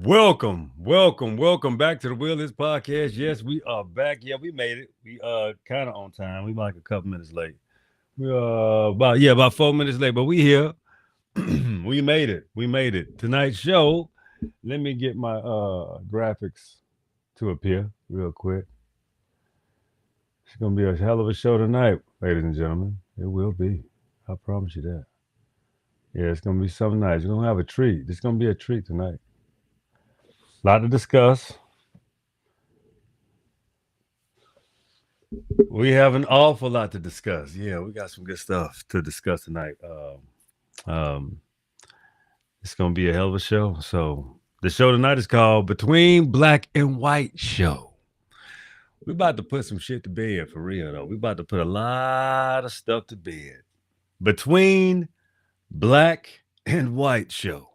Welcome back to the Willis Podcast. Yes, we are back. Yeah, we made it. We kind of on time. We like a couple minutes late. We about 4 minutes late, but we here. We made it. We made it. Tonight's show. Let me get my graphics to appear real quick. It's gonna be a hell of a show tonight, ladies and gentlemen. It will be. I promise you that. Yeah, it's gonna be something nice. You're gonna have a treat. It's gonna be a treat tonight. A lot to discuss. We have an awful lot to discuss. Yeah, we got some good stuff to discuss tonight. Um, it's gonna be a hell of a show. So the show tonight is called Between Black and White Show. We about to put some shit to bed for real though. We about to put a lot of stuff to bed. Between Black and White Show.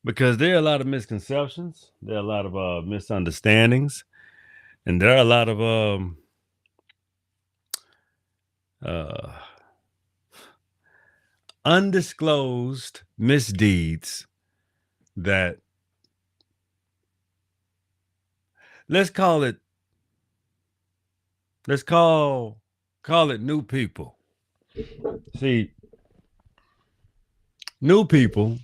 Because there are a lot of misconceptions, there are a lot of misunderstandings, and there are a lot of uh undisclosed misdeeds that let's call it let's call it new people. See, new people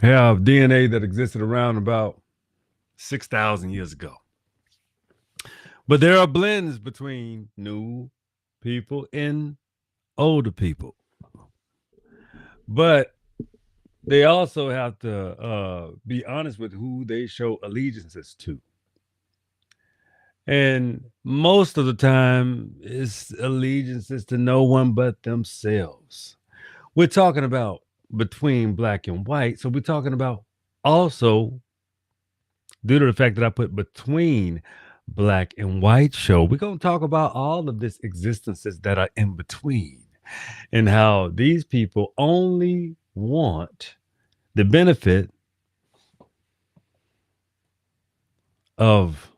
have DNA that existed around about 6,000 years ago. But there are blends between new people and older people. But they also have to be honest with who they show allegiances to. And most of the time, it's allegiances to no one but themselves. We're talking about between black and white. So we're talking about also, due to the fact that I put between black and white show, we're going to talk about all of these existences that are in between and how these people only want the benefit of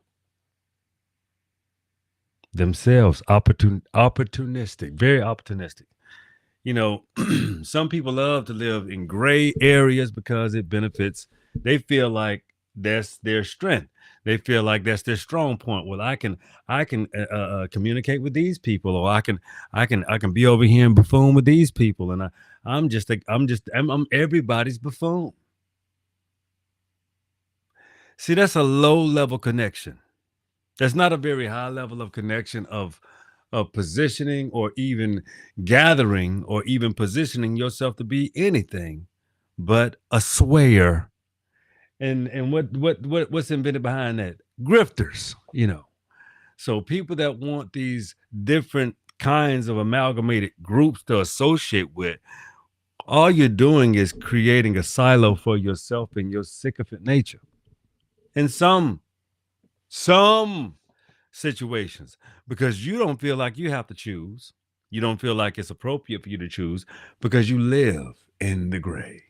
themselves, opportunistic, very opportunistic. You know, some people love to live in gray areas because it benefits. They feel like that's their strength. They feel like that's their strong point. Well, I can communicate with these people, or I can be over here and buffoon with these people, and I'm everybody's buffoon. See, that's a low level connection. That's not a very high level of connection of positioning or even gathering or even positioning yourself to be anything but a swayer. And what's invented behind that? Grifters, you know. So people that want these different kinds of amalgamated groups to associate with, all you're doing is creating a silo for yourself and your sycophant nature. In some situations, because you don't feel like you have to choose. You don't feel like it's appropriate for you to choose because you live in the gray.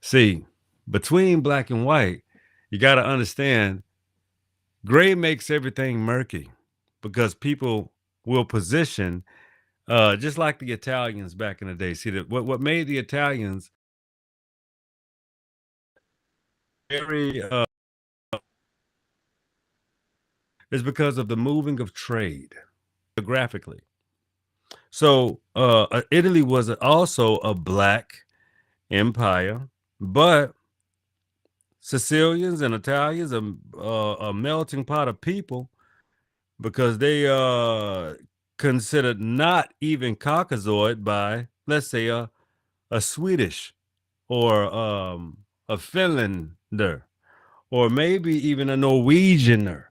See, between black and white, you got to understand gray makes everything murky because people will position, just like the Italians back in the day. See, that what made the Italians very is because of the moving of trade geographically. So Italy was also a black empire, but Sicilians and Italians are a melting pot of people because they considered not even Caucasoid by, let's say, a Swedish or a Finlander or maybe even a Norwegianer.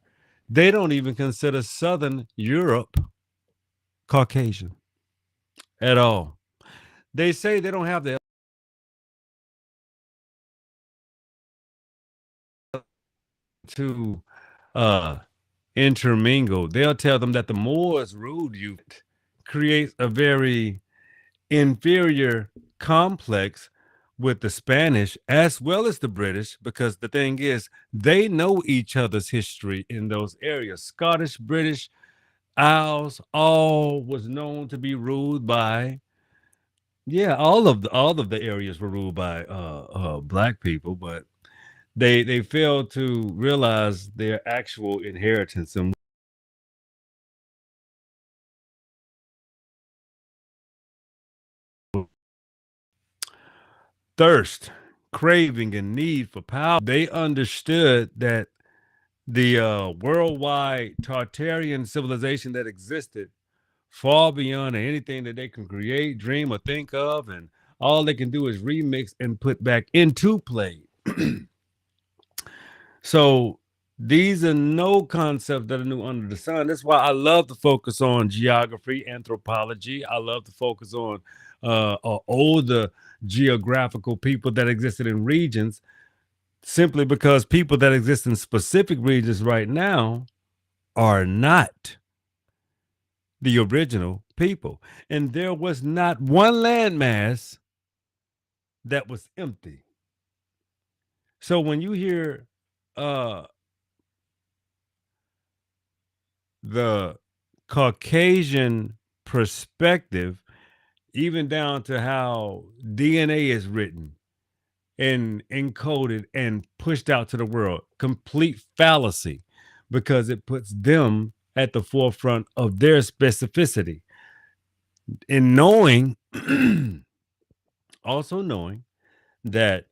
They don't even consider Southern Europe Caucasian at all. They say they don't have the to uh intermingle. They'll tell them that the Moors ruled you, creates a very inferior complex with the Spanish as well as the British, because the thing is, they know each other's history in those areas. Scottish, British, Isles, all was known to be ruled by Yeah, all of the areas were ruled by black people, but they failed to realize their actual inheritance and thirst, craving, and need for power. They understood that the worldwide Tartarian civilization that existed far beyond anything that they can create, dream, or think of, and all they can do is remix and put back into play. So these are no concepts that are new under the sun. That's why I love to focus on geography, anthropology. I love to focus on older geographical people that existed in regions, simply because people that exist in specific regions right now are not the original people. And there was not one landmass that was empty. So when you hear uh, the Caucasian perspective, even down to how DNA is written and encoded and pushed out to the world, complete fallacy, because it puts them at the forefront of their specificity. In knowing, also knowing that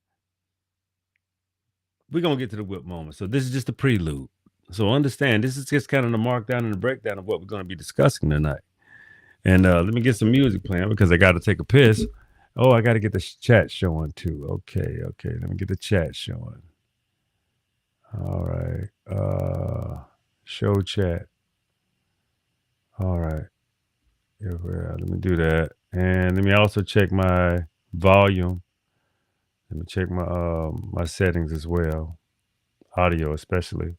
we're going to get to the whip moment. So this is just a prelude. So understand, this is just kind of the markdown and the breakdown of what we're going to be discussing tonight. And let me get some music playing because I got to take a piss. Oh, I got to get the chat showing too. Okay. Let me get the chat showing. All right. Show chat. All right. Let me do that. And let me also check my volume. Let me check my my settings as well. Audio especially.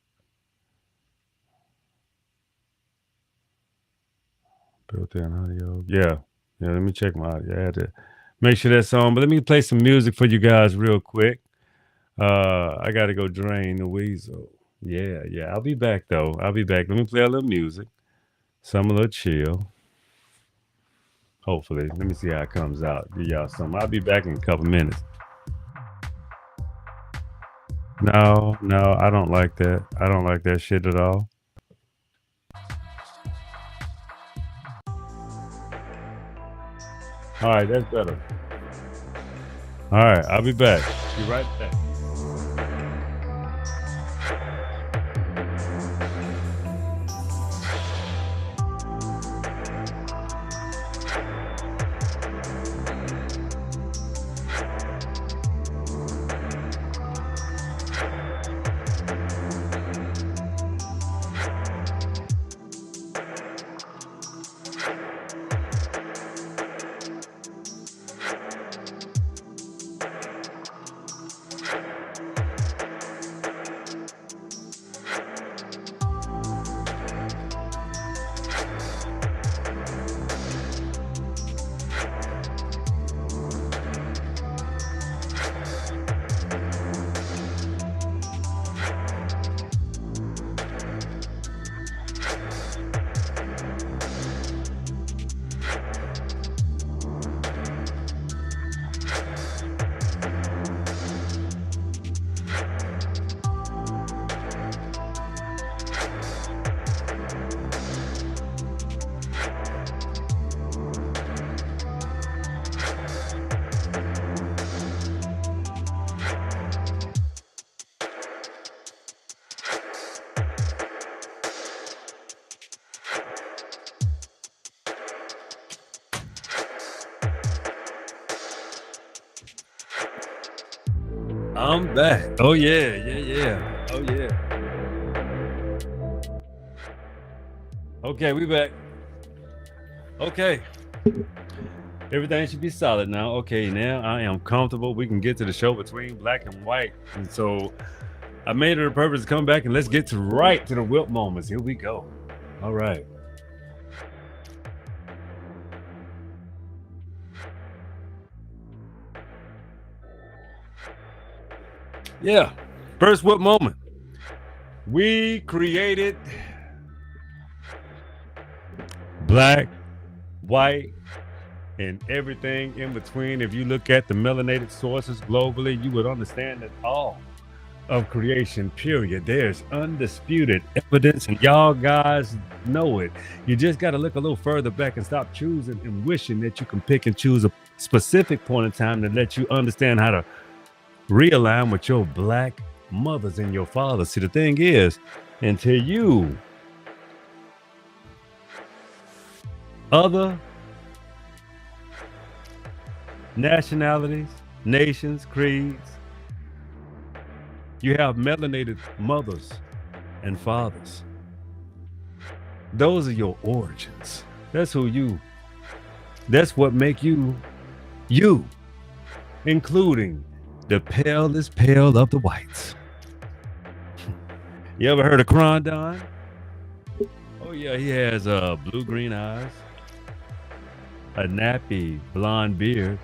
Built-in audio. Yeah. Let me check my audio. I had to make sure that's on. But let me play some music for you guys real quick. I gotta go drain the weasel. Yeah. I'll be back though. I'll be back. Let me play a little music. Some a little chill. Hopefully. Let me see how it comes out. Give y'all some. I'll be back in a couple minutes. No, I don't like that. I don't like that shit at all. All right, that's better. All right, I'll be back. Be right back. I'm back. Oh yeah. Oh yeah. Okay, we back. Okay. Everything should be solid now. Okay, now I am comfortable. We can get to the show between black and white. And so I made it a purpose to come back and let's get right to the whip moments. Here we go. All right. Yeah. First whip moment. We created, black, white, and everything in between. If you look at the melanated sources globally, you would understand that all of creation, period, there's undisputed evidence, and y'all guys know it. You just got to look a little further back and stop choosing and wishing that you can pick and choose a specific point in time to let you understand how to realign with your black mothers and your fathers. See, the thing is, until you other nationalities, nations, creeds, you have melanated mothers and fathers. Those are your origins. That's who you, that's what make you, you, including the palest pale of the whites. You ever heard of Crondon? Oh yeah, he has blue-green eyes, a nappy blonde beard,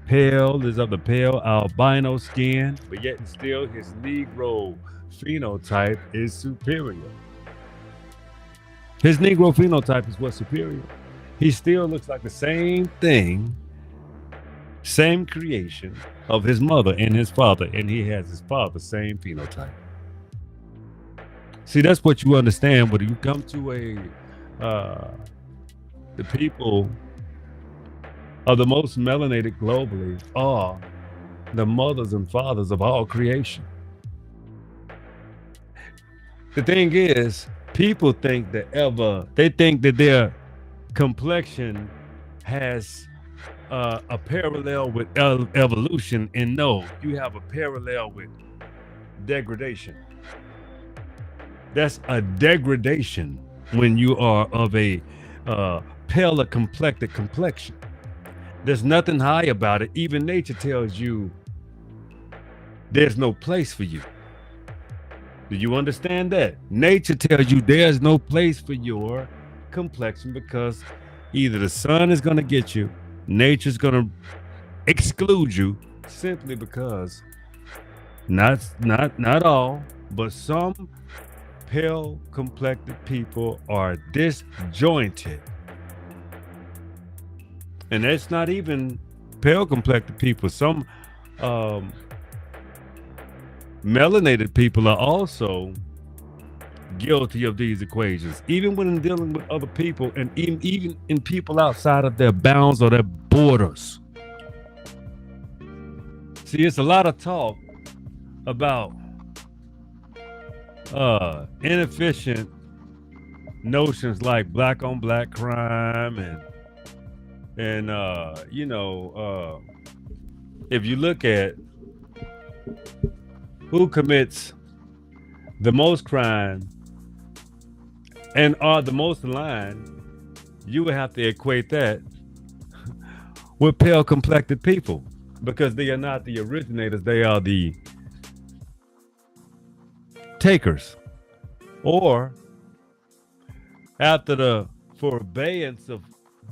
pale is of the pale albino skin, but yet and still his Negro phenotype is superior. His Negro phenotype is what's superior. He still looks like the same thing, same creation of his mother and his father, and he has his father's same phenotype. See, that's what you understand when you come to the people of the most melanated globally are the mothers and fathers of all creation. The thing is, people think that they think that their complexion has a parallel with evolution, and no, you have a parallel with degradation. That's a degradation when you are of a paler complected complexion. There's nothing high about it. Even nature tells you there's no place for you. Do you understand that? Nature tells you there's no place for your complexion because either the sun is going to get you, nature's going to exclude you simply because not all, but some pale complected people are disjointed. And that's not even pale complected people. Some melanated people are also guilty of these equations, even when dealing with other people and even in people outside of their bounds or their borders. See, it's a lot of talk about inefficient notions like black on black crime and if you look at who commits the most crime and are the most aligned, you would have to equate that with pale complected people because they are not the originators, they are the takers. Or after the forbearance of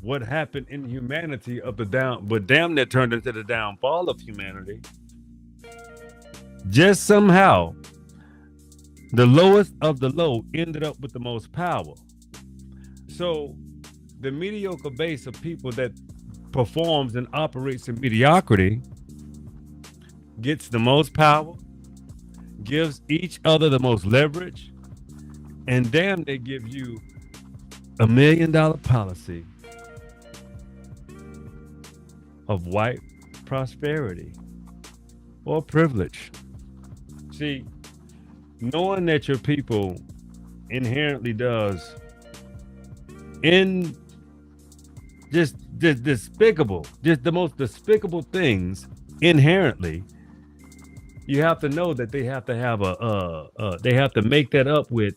what happened in humanity of the but damn near turned into the downfall of humanity, just somehow the lowest of the low ended up with the most power. So the mediocre base of people that performs and operates in mediocrity gets the most power, gives each other the most leverage, and damn, they give you $1 million policy of white prosperity or privilege. See, knowing that your people inherently does in just despicable, just the most despicable things inherently, you have to know that they have to have they have to make that up with,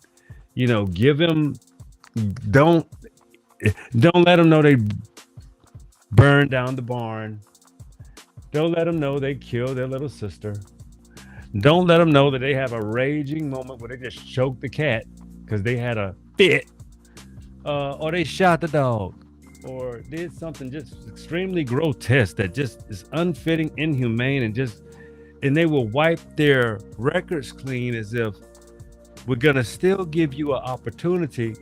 give them, don't let them know they burn down the barn. Don't let them know they killed their little sister. Don't let them know that they have a raging moment where they just choked the cat because they had a fit, or they shot the dog, or did something just extremely grotesque that just is unfitting, inhumane, and they will wipe their records clean as if we're gonna still give you an opportunity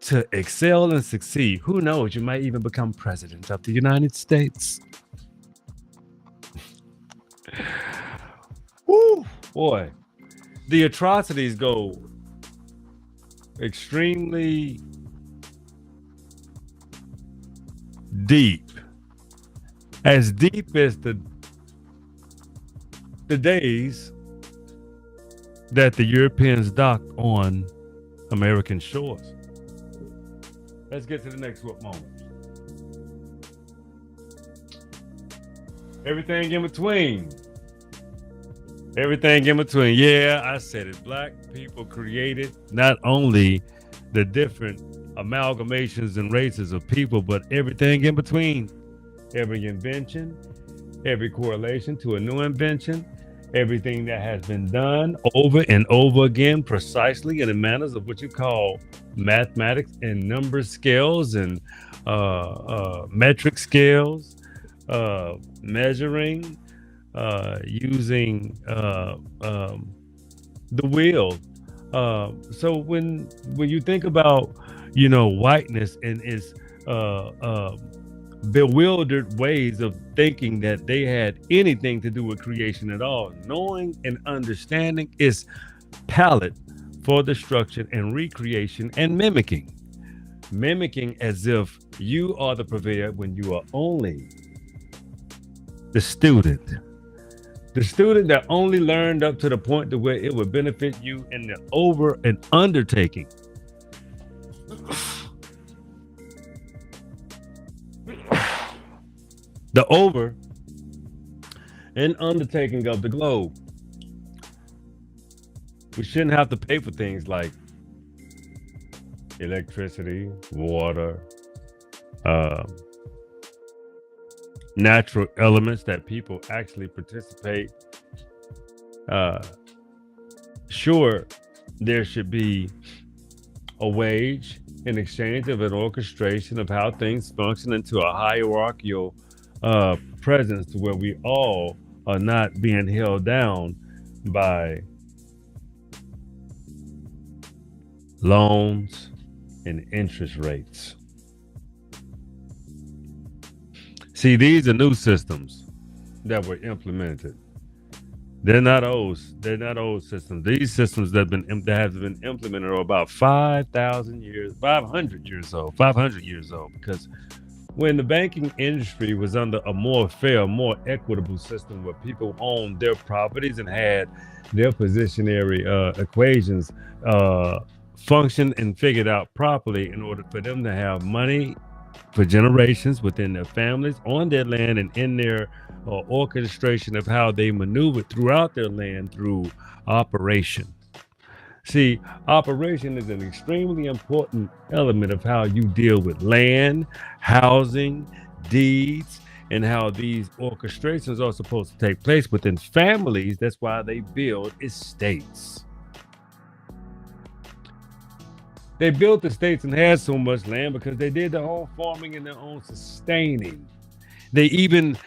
to excel and succeed. Who knows? You might even become president of the United States. Woo, boy. The atrocities go extremely deep. As deep as the days that the Europeans docked on American shores. Let's get to the next moment. Everything in between. Everything in between. Yeah, I said it. Black people created not only the different amalgamations and races of people, but everything in between. Every invention, every correlation to a new invention, everything that has been done over and over again, precisely in the manners of what you call mathematics and number scales and metric scales, measuring, using the wheel. So when you think about, whiteness and its bewildered ways of thinking that they had anything to do with creation at all, knowing and understanding is palette for destruction and recreation and mimicking as if you are the purveyor when you are only the student that only learned up to the point to where it would benefit you in the over and undertaking. The over and undertaking of the globe. We shouldn't have to pay for things like electricity, water, natural elements that people actually participate. Sure, there should be a wage in exchange of an orchestration of how things function into a hierarchical presence, to where we all are not being held down by loans and interest rates. See, these are new systems that were implemented. They're not old systems. These systems that have been implemented are about 500 years old, because when the banking industry was under a more fair, more equitable system where people owned their properties and had their positionary equations functioned and figured out properly in order for them to have money for generations within their families, on their land, and in their orchestration of how they maneuvered throughout their land through operation. See, operation is an extremely important element of how you deal with land, housing, deeds, and how these orchestrations are supposed to take place within families. That's why they build estates. They built estates and had so much land because they did their own farming and their own sustaining. They even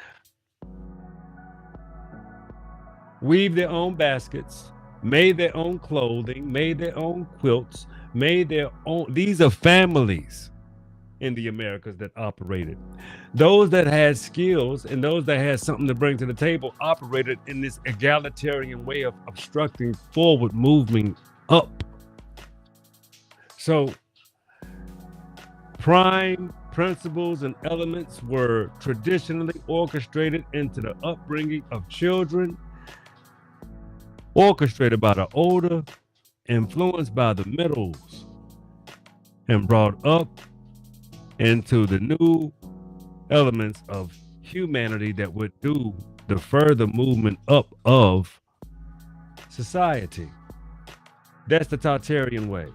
weaved their own baskets, made their own clothing, made their own quilts, made their own. These are families in the Americas that operated. Those that had skills and those that had something to bring to the table operated in this egalitarian way of obstructing forward moving up. So prime principles and elements were traditionally orchestrated into the upbringing of children, orchestrated by the older, influenced by the middles, and brought up into the new elements of humanity that would do the further movement up of society. That's the totalitarian way.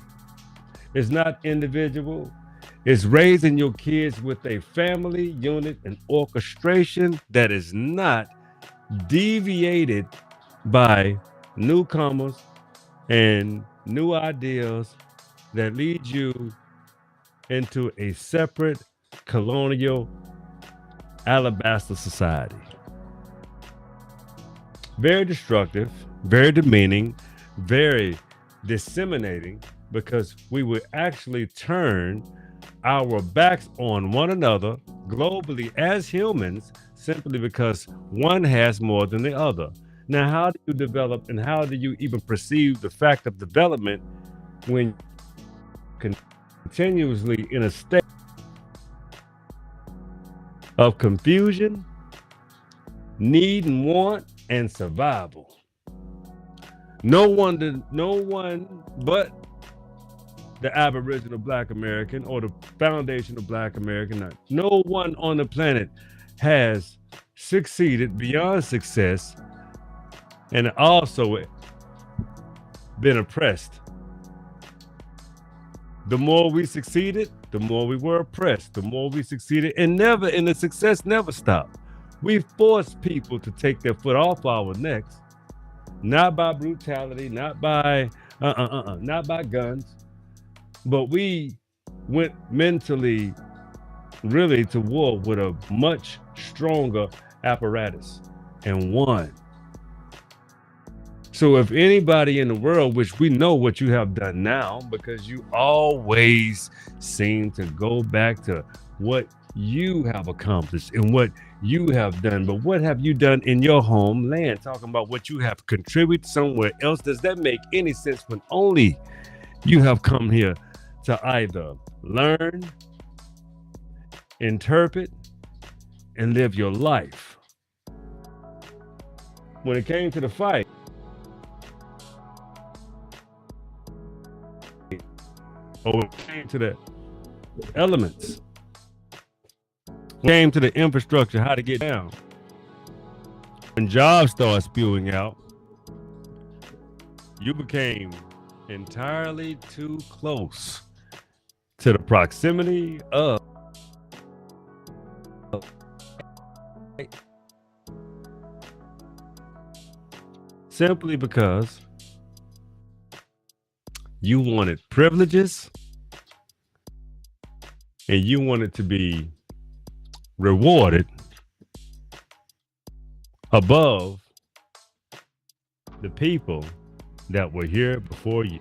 It's not individual. It's raising your kids with a family unit and orchestration that is not deviated by newcomers and new ideas that lead you into a separate colonial alabaster society. Very destructive, very demeaning, very disseminating because we would actually turn our backs on one another globally as humans simply because one has more than the other. Now, how do you develop and how do you even perceive the fact of development when continuously in a state of confusion, need and want, and survival? No one but the Aboriginal Black American or the foundational Black American, no one on the planet has succeeded beyond success and also been oppressed. The more we succeeded, the more we were oppressed. The more we succeeded, and the success never stopped. We forced people to take their foot off our necks, not by brutality, not by not by guns, but we went mentally really to war with a much stronger apparatus and won. So if anybody in the world, which we know what you have done now, because you always seem to go back to what you have accomplished and what you have done, but what have you done in your homeland? Talking about what you have contributed somewhere else. Does that make any sense when only you have come here to either learn, interpret, and live your life? When it came to the fight, or when it came to the elements, when it came to the infrastructure, how to get down, when jobs started spewing out, you became entirely too close to the proximity of simply because you wanted privileges and you wanted to be rewarded above the people that were here before you.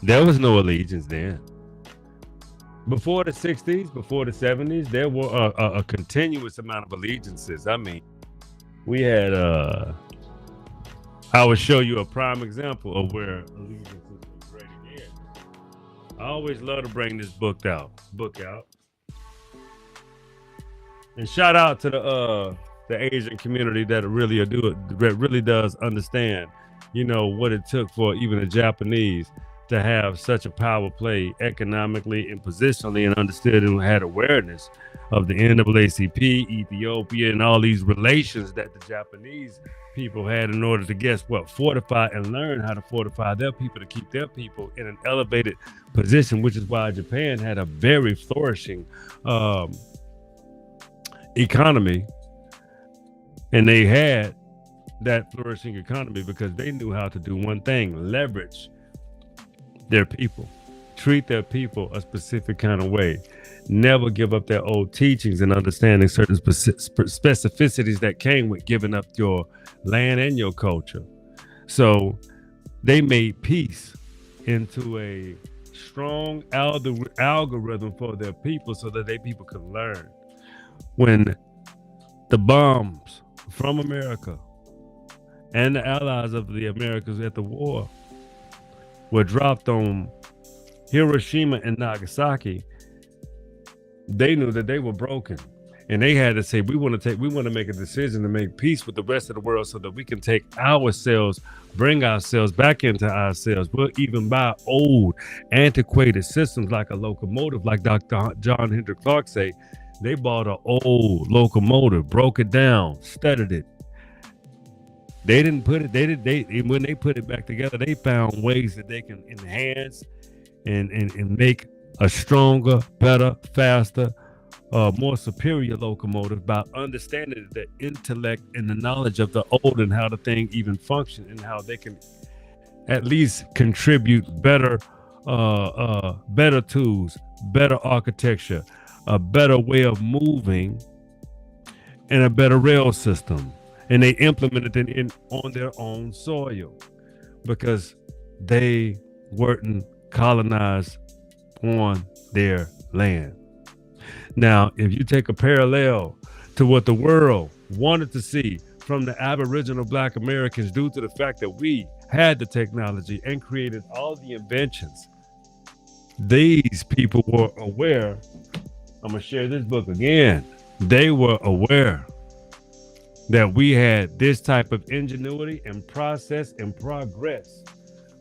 There was no allegiance then. Before the 60s, before the 70s, there were a continuous amount of allegiances. I mean, we had I would show you a prime example of where allegiances were great again. I always love to bring this book out. And shout out to the Asian community that really does understand, you know, what it took for even the Japanese to have such a power play economically and positionally, and understood and had awareness of the NAACP, Ethiopia, and all these relations that the Japanese people had in order to fortify and learn how to fortify their people, to keep their people in an elevated position, which is why Japan had a very flourishing economy. And they had that flourishing economy because they knew how to do one thing: leverage their people, treat their people a specific kind of way, never give up their old teachings, and understanding certain specificities that came with giving up your land and your culture. So they made peace into a strong algorithm for their people so that their people could learn. When the bombs from America and the allies of the Americas at the war were dropped on Hiroshima and Nagasaki, they knew that they were broken, and they had to say, we want to make a decision to make peace with the rest of the world so that we can take ourselves, bring ourselves back into ourselves. We'll even buy old, antiquated systems like a locomotive, like Dr. John Henrik Clarke say. They bought an old locomotive, broke it down, studied it. They didn't put it, when they put it back together, they found ways that they can enhance and make a stronger, better, faster, more superior locomotive by understanding the intellect and the knowledge of the old and how the thing even functions and how they can at least contribute better tools, better architecture, a better way of moving, and a better rail system. And they implemented it on their own soil, because they weren't colonized on their land. Now, if you take a parallel to what the world wanted to see from the Aboriginal Black Americans, due to the fact that we had the technology and created all the inventions, these people were aware. I'm going to share this book again. They were aware that we had this type of ingenuity and process and progress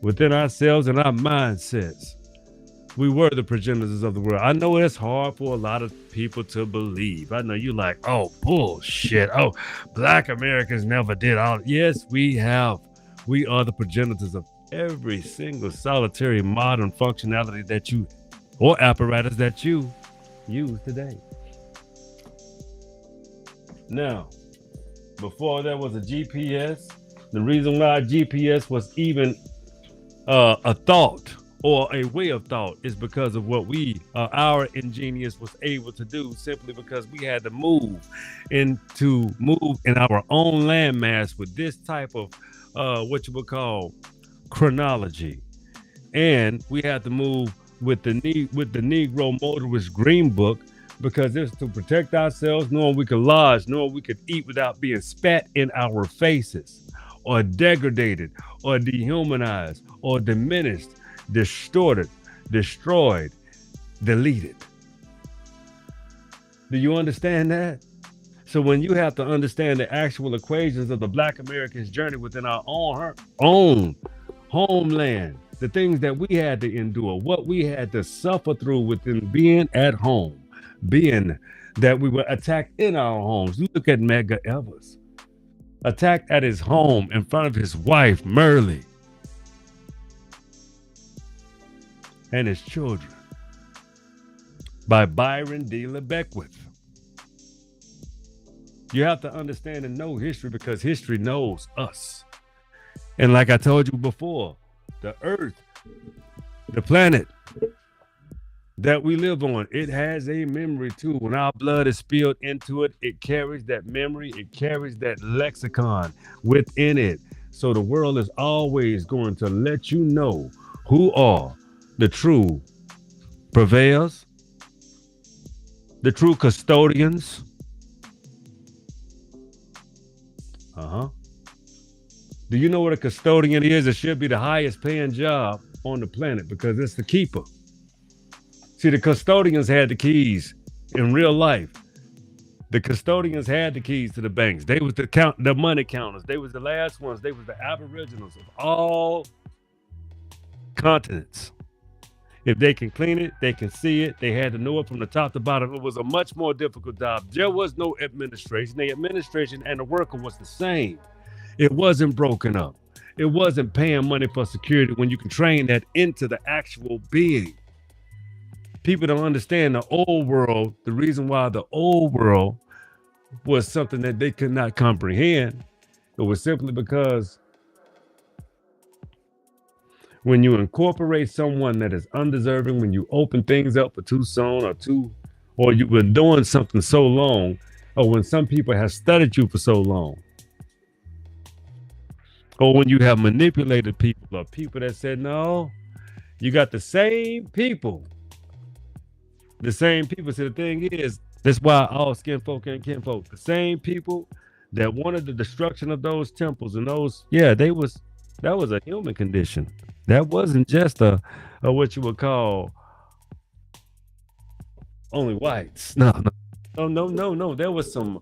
within ourselves and our mindsets. We were the progenitors of the world. I know it's hard for a lot of people to believe. I know you like, oh, bullshit. Oh, Black Americans never did all. Yes, we have. We are the progenitors of every single solitary modern functionality that you, or apparatus that you use today. Now, before there was a GPS, the reason why GPS was even a thought or a way of thought is because of what our ingenious was able to do, simply because we had to move in our own landmass with this type of what you would call chronology. And we had to move with the Negro Motorist Green Book, because it's to protect ourselves, knowing we could lodge, knowing we could eat without being spat in our faces, or degraded, or dehumanized, or diminished, distorted, destroyed, deleted. Do you understand that? So when you have to understand the actual equations of the Black Americans' journey within our own homeland, the things that we had to endure, what we had to suffer through within being at home, being that we were attacked in our homes. You look at Medgar Evers, attacked at his home in front of his wife, Merle, and his children by Byron D. LeBeckwith. You have to understand and know history, because history knows us. And like I told you before, the earth, the planet that we live on, it has a memory too. When our blood is spilled into it, it carries that memory, it carries that lexicon within it. So the world is always going to let you know who are the true purveyors, the true custodians. Do you know what a custodian is? It should be the highest paying job on the planet, because it's the keeper. See, the custodians had the keys in real life. The custodians had the keys to the banks. They was the money counters. They was the last ones. They was the aboriginals of all continents. If they can clean it, they can see it. They had to know it from the top to bottom. It was a much more difficult job. There was no administration. The administration and the worker was the same. It wasn't broken up. It wasn't paying money for security when you can train that into the actual being. People don't understand the old world. The reason why the old world was something that they could not comprehend, it was simply because when you incorporate someone that is undeserving, when you open things up for too soon or you've been doing something so long, or when some people have studied you for so long, or when you have manipulated people, or people that said, no, you got the same people. The same people. So the thing is, that's why all skin folk and kinfolk, the same people that wanted the destruction of those temples and those, that was a human condition. That wasn't just a what you would call only whites. No. There was some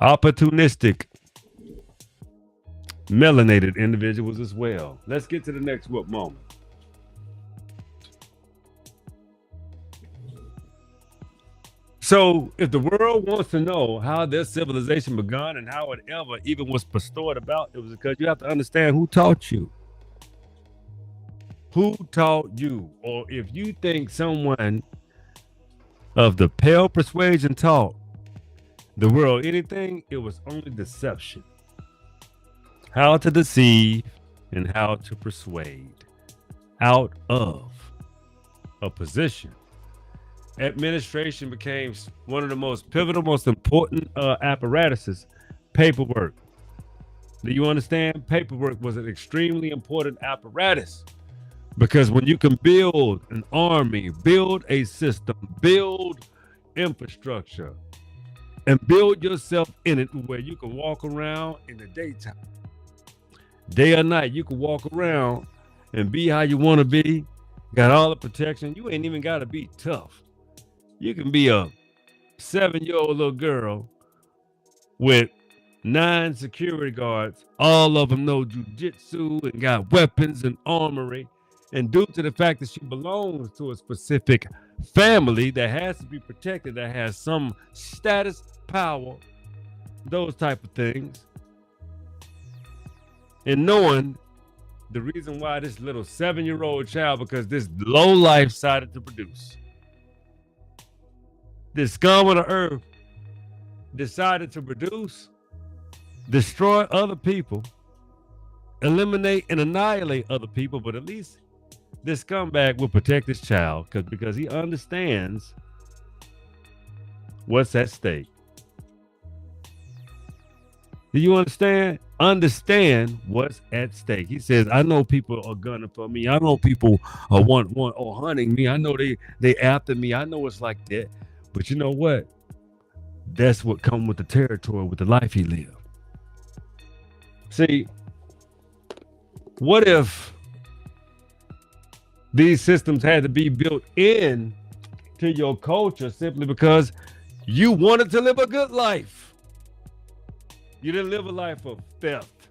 opportunistic melanated individuals as well. Let's get to the next moment. So if the world wants to know how their civilization began and how it ever even was bestowed about, it was because you have to understand who taught you. Who taught you? Or if you think someone of the pale persuasion taught the world anything, it was only deception. How to deceive and how to persuade out of a position. Administration became one of the most pivotal, most important apparatuses, paperwork. Do you understand? Paperwork was an extremely important apparatus because when you can build an army, build a system, build infrastructure, and build yourself in it where you can walk around in the daytime, day or night, you can walk around and be how you want to be, got all the protection. You ain't even got to be tough. You can be a 7-year-old little girl with 9 security guards. All of them know jujitsu and got weapons and armory. And due to the fact that she belongs to a specific family that has to be protected, that has some status, power, those type of things. And knowing the reason why this little 7-year-old child, because this low life decided to produce. This scum of the earth decided to produce, destroy other people, eliminate and annihilate other people, but at least this scumbag will protect his child because he understands what's at stake. Do you understand? Understand what's at stake. He says, I know people are gunning for me. I know people are hunting me. I know they after me. I know it's like that. But you know what? That's what comes with the territory, with the life he lived. See, what if these systems had to be built in to your culture simply because you wanted to live a good life? You didn't live a life of theft.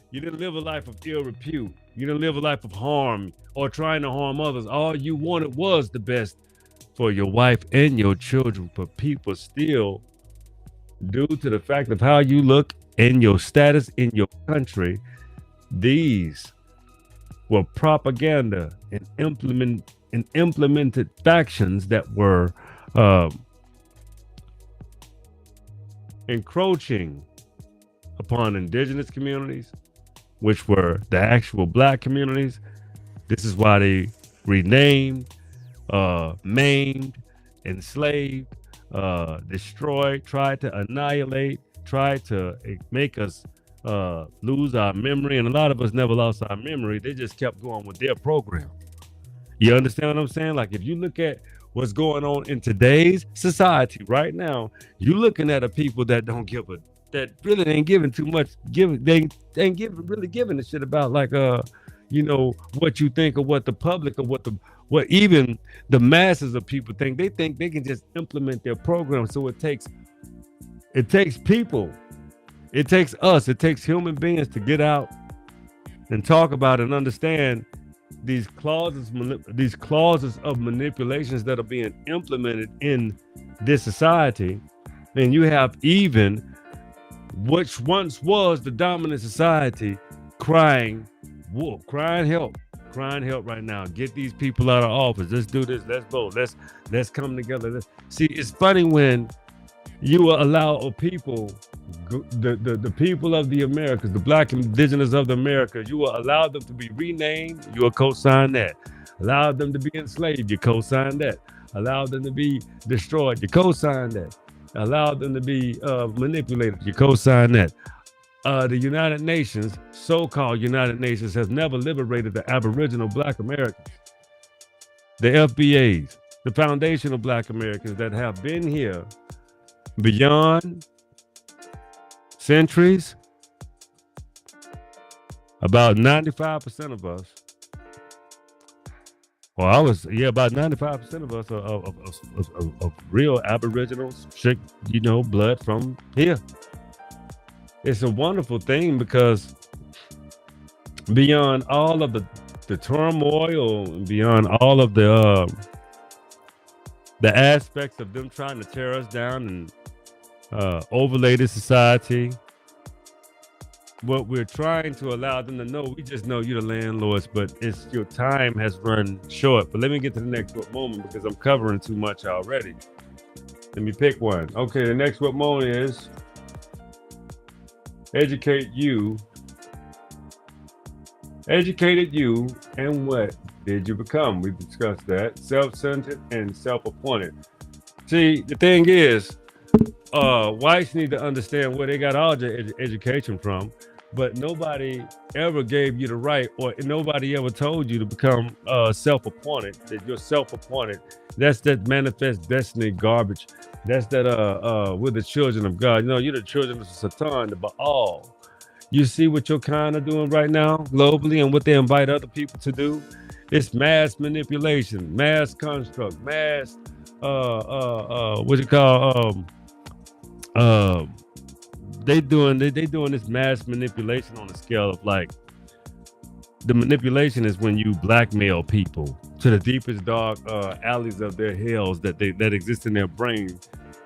You didn't live a life of ill repute. You didn't live a life of harm or trying to harm others. All you wanted was the best for your wife and your children, but people still, due to the fact of how you look and your status in your country, these were propaganda and implemented factions that were encroaching upon indigenous communities, which were the actual black communities. This is why they renamed, maimed, enslaved, destroyed, tried to annihilate, tried to make us lose our memory. And a lot of us never lost our memory. They just kept going with their program. You understand what I'm saying? Like if you look at what's going on in today's society right now, you're looking at a people that don't give a, that really ain't giving too much, they ain't really giving a shit about like you know, what you think or what the public or what even the masses of people think. They think they can just implement their program. So it takes people, it takes us, it takes human beings to get out and talk about and understand these clauses of manipulations that are being implemented in this society. And you have even which once was the dominant society crying wolf, crying help right now. Get these people out of office. Let's do this. Let's vote. Let's come together. See, it's funny when you will allow a people, the people of the Americas, the black indigenous of the Americas, you will allow them to be renamed. You will co-sign that. Allow them to be enslaved. You co-sign that. Allow them to be destroyed. You co-sign that. Allow them to be manipulated. You co-sign that. The United Nations, so-called United Nations, has never liberated the Aboriginal Black Americans. The FBAs, the Foundation of Black Americans that have been here beyond centuries. About 95% of us, about 95% of us of real Aboriginals, you know, blood from here. It's a wonderful thing because beyond all of the turmoil, beyond all of the aspects of them trying to tear us down and overlay the society, what we're trying to allow them to know, we just know you're the landlords, but it's your time has run short. But let me get to the next moment because I'm covering too much already. Let me pick one. Okay, the next moment is educated you, and what did you become? We discussed that. Self-centered and self-appointed. See, the thing is, whites need to understand where they got all their education from. but nobody ever gave you the right, or nobody ever told you to become self-appointed. That you're self-appointed. That's that manifest destiny garbage. That's that we're the children of God. You know, you're the children of Satan, the Baal. You see what you're kind of doing right now globally and what they invite other people to do? It's mass manipulation, mass construct, mass what you call uh they doing this mass manipulation on the scale of like the manipulation is when you blackmail people to the deepest dark alleys of their hells that exist in their brain,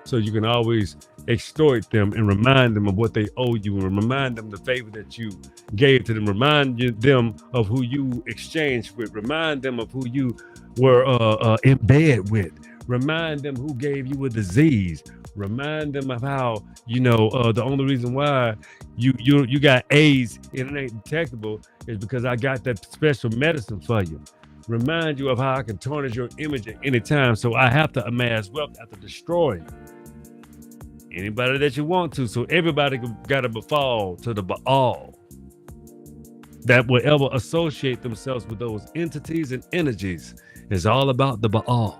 so you can always extort them and remind them of what they owe you, and remind them the favor that you gave to them, them of who you exchanged with, remind them of who you were in bed with, remind them who gave you a disease, remind them of how the only reason why you got AIDS and it ain't detectable is because I got that special medicine for you. Remind you of how I can tarnish your image at any time, so I have to amass wealth after destroying anybody that you want to. So everybody got to befall to the Baal that will ever associate themselves with those entities and energies. It's all about the Baal.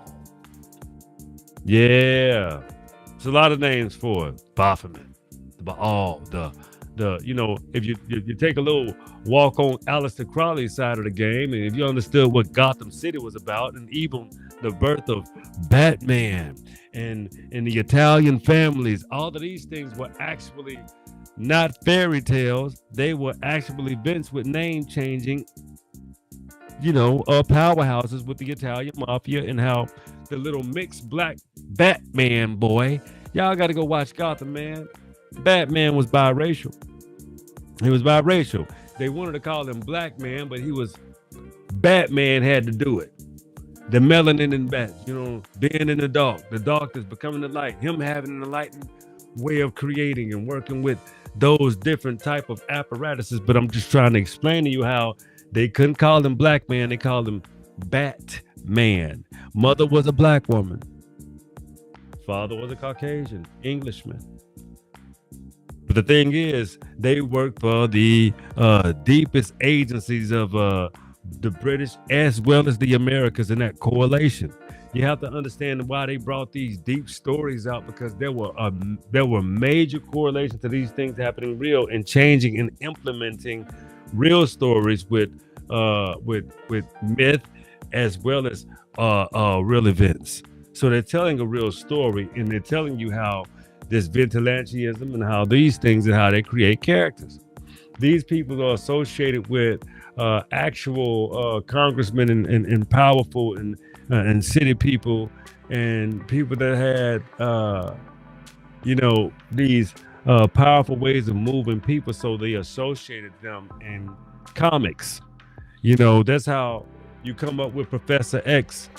Yeah. There's a lot of names for it. Baphomet, the Baal, if you take a little walk on Aleister Crowley's side of the game, and if you understood what Gotham City was about, and even the birth of Batman and the Italian families, all of these things were actually not fairy tales. They were actually events with name changing, powerhouses with the Italian mafia, and how the little mixed black Batman boy. Y'all got to go watch Gotham, man. Batman was biracial. He was biracial. They wanted to call him Black Man, but he was Batman had to do it. The melanin in bat, being in the dark is becoming the light. Him having an enlightened way of creating and working with those different type of apparatuses. But I'm just trying to explain to you how they couldn't call him Black Man. They called him Batman. Mother was a black woman. Father was a Caucasian Englishman. But the thing is, they work for the deepest agencies of the British as well as the Americas in that correlation. You have to understand why they brought these deep stories out, because there were major correlations to these things happening real and changing and implementing real stories with myth as well as real events. So they're telling a real story, and they're telling you how this vigilantism and how these things and how they create characters. These people are associated with actual congressmen and powerful and city people and people that had these powerful ways of moving people. So they associated them in comics. That's how you come up with Professor X.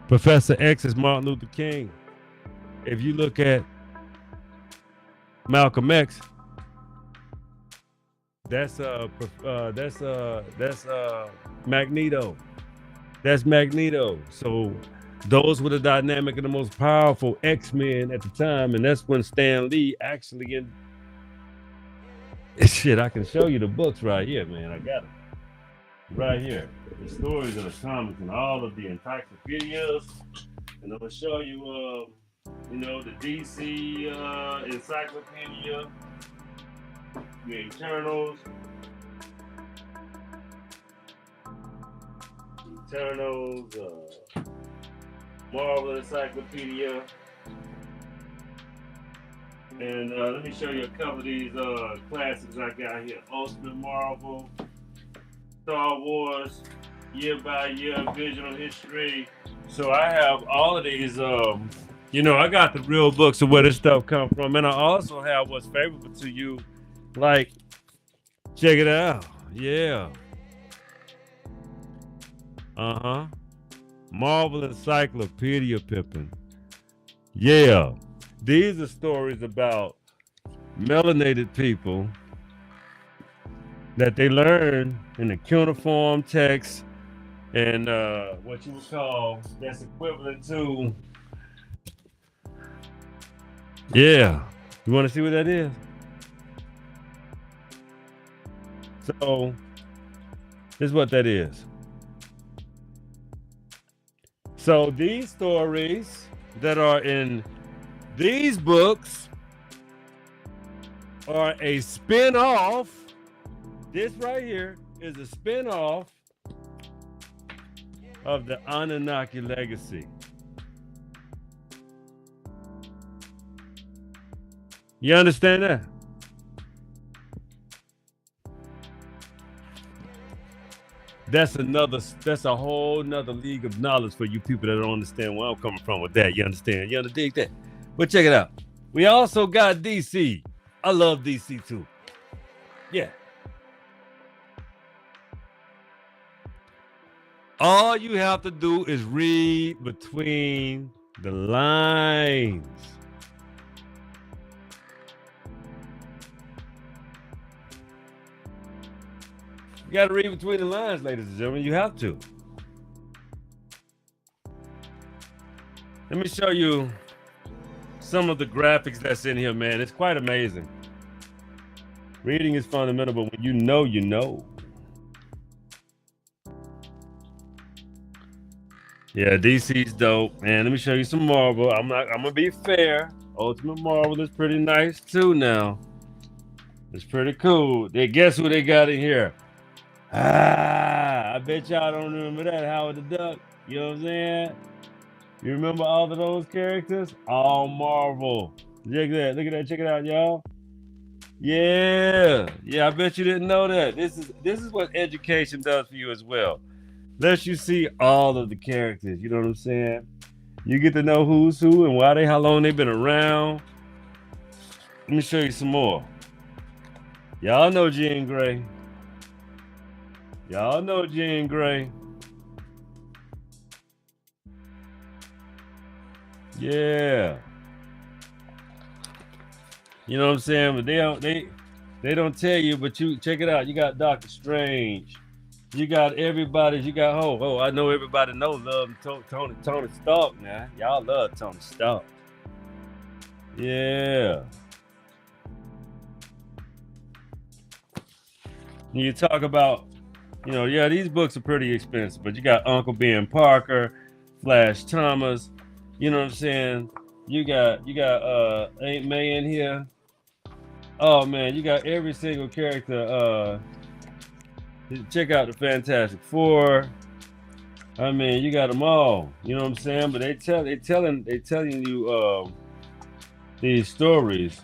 Professor X is Martin Luther King. If you look at Malcolm X, that's Magneto. That's Magneto. So those were the dynamic of the most powerful X-Men at the time, and that's when Stan Lee actually shit. I can show you the books right here, man. I got it right here. The stories of the comics and all of the encyclopedias, and I'm gonna show you the DC encyclopedia, the Eternals, Marvel encyclopedia, and let me show you a couple of these classics I got here: Ultimate Marvel, Star Wars, Year by Year, Visual History. So I have all of these. I got the real books of where this stuff come from, and I also have what's favorable to you. Like, check it out. Yeah. Marvel Encyclopedia Pippin. Yeah. These are stories about melanated people that they learn in the cuneiform text and what you would call that's equivalent to. Yeah. You want to see what that is? So this is what that is. So these stories that are in these books are a spin-off. This right here is a spin-off of the Anunnaki legacy. You understand that? That's a whole nother league of knowledge for you people that don't understand where I'm coming from with that. You understand? You understand that? But check it out. We also got DC. I love DC too. Yeah. All you have to do is read between the lines. You got to read between the lines, ladies and gentlemen. You have to. Let me show you some of the graphics that's in here, man. It's quite amazing. Reading is fundamental, but when you know, you know. Yeah, DC's dope, man. Let me show you some Marvel. I'm gonna be fair. Ultimate Marvel is pretty nice too now. It's pretty cool. Guess who they got in here? I bet y'all don't remember that, Howard the Duck. You know what I'm saying? You remember all of those characters? All Marvel. Check that. Look at that. Check it out, y'all. Yeah. I bet you didn't know that. This is what education does for you as well. Lets you see all of the characters. You know what I'm saying? You get to know who's who and how long they've been around. Let me show you some more. Y'all know Jean Grey. Y'all know Jean Grey. Yeah. You know what I'm saying? But they don't tell you, but you check it out. You got Doctor Strange. You got everybody. You got I know everybody love Tony Stark now. Y'all love Tony Stark. Yeah. You talk about, these books are pretty expensive, but you got Uncle Ben Parker, Flash Thomas. You know what I'm saying? You got Aunt May in here. Oh man, you got every single character. Check out the Fantastic Four. I mean, you got them all. You know what I'm saying? But they telling you these stories.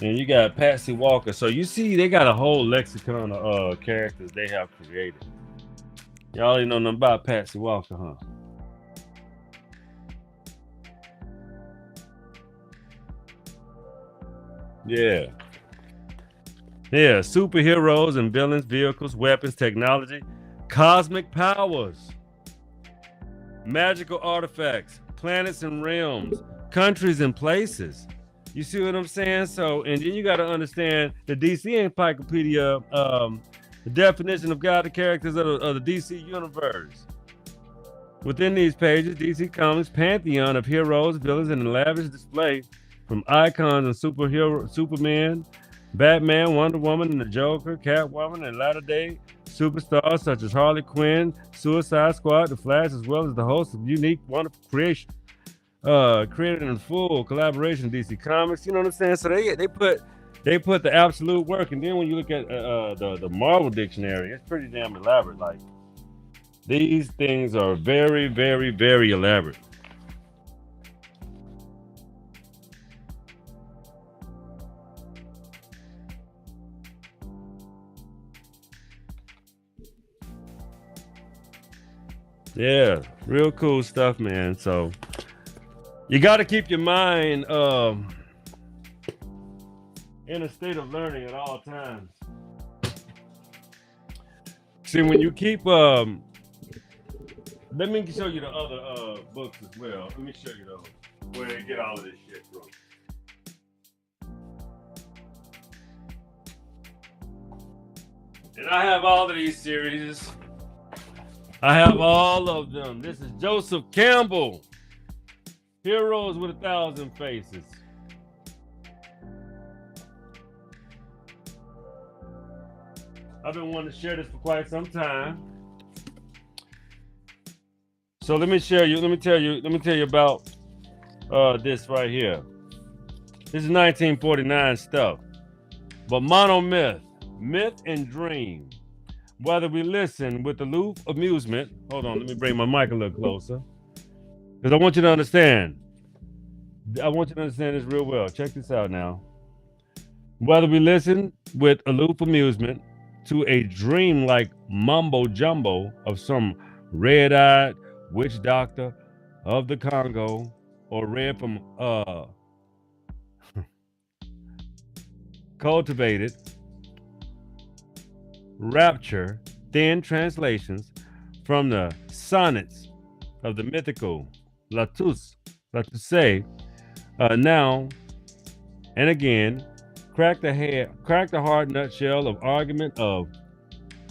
And you got Patsy Walker. So you see, they got a whole lexicon of characters they have created. Y'all ain't know nothing about Patsy Walker, huh? Yeah. Yeah, superheroes and villains, vehicles, weapons, technology, cosmic powers, magical artifacts, planets and realms, countries and places. You see what I'm saying? So, and then you got to understand the DC Encyclopedia, the definition of God, the characters of the DC universe. Within these pages, DC Comics pantheon of heroes, villains, and a lavish display from icons and Superman, Batman, Wonder Woman, and the Joker, Catwoman, and latter-day superstars such as Harley Quinn, Suicide Squad, The Flash, as well as the host of unique, wonderful creation, created in full collaboration with DC Comics. You know what I'm saying? So they put the absolute work, and then when you look at the Marvel dictionary, it's pretty damn elaborate. Like, these things are very, very, very elaborate. Yeah, real cool stuff, man. So you got to keep your mind in a state of learning at all times. See, when you keep let me show you the other books as well. Let me show you those where they get all of this shit from. And I have all of these series. I have all of them. This is Joseph Campbell, Heroes with 1,000 Faces. I've been wanting to share this for quite some time. So let me tell you about this right here. This is 1949 stuff. But monomyth, myth and dream. Whether we listen with aloof amusement, hold on, let me bring my mic a little closer. Because I want you to understand. I want you to understand this real well. Check this out now. Whether we listen with aloof amusement to a dream-like mumbo jumbo of some red-eyed witch doctor of the Congo, or read from cultivated rapture, thin translations from the sonnets of the mythical Latousse, now and again, crack the hard nutshell of argument of